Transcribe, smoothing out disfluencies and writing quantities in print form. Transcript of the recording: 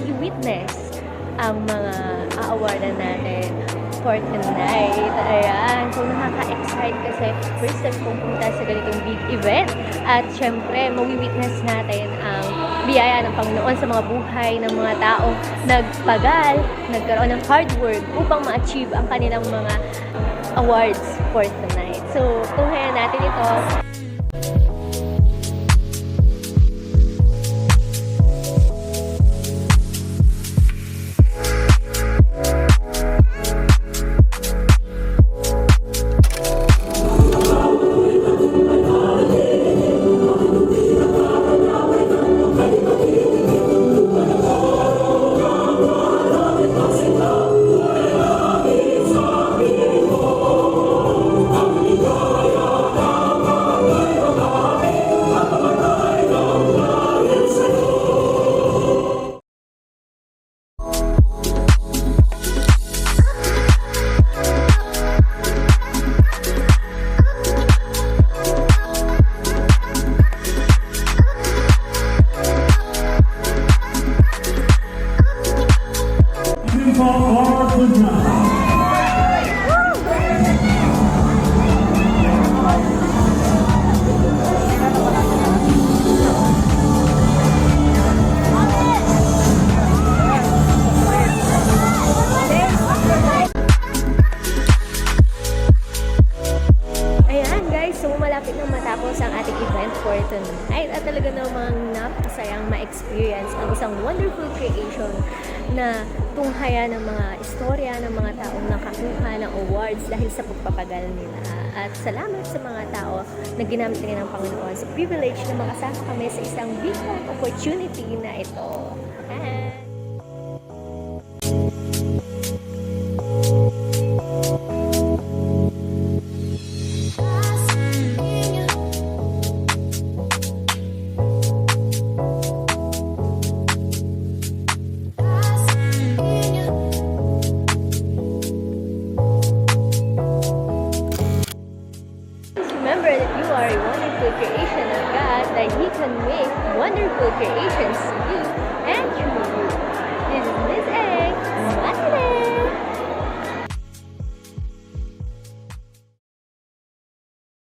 i-witness ang mga a-awardan natin for tonight. Ayan. So, nakaka-excite kasi first time kong punta sa ganitong big event. At syempre, mawi-witness natin ang biyaya ng Panginoon sa mga buhay ng mga taong nagpagal, nagkaroon ng hard work upang ma-achieve ang kanilang mga awards for tonight. So, tunghayan natin ito. Malapit nang matapos ang ating event for tonight at talaga namang napakasayang ma-experience ang isang wonderful creation na tunghayan ng mga istorya ng mga taong nakakuha ng awards dahil sa pagpapagal nila. At salamat sa mga tao na ginamit rin ng Panginoon sa privilege na makasama kami sa isang big opportunity na ito. Remember that you are a wonderful creation of God, that He can make wonderful creations to you and through you.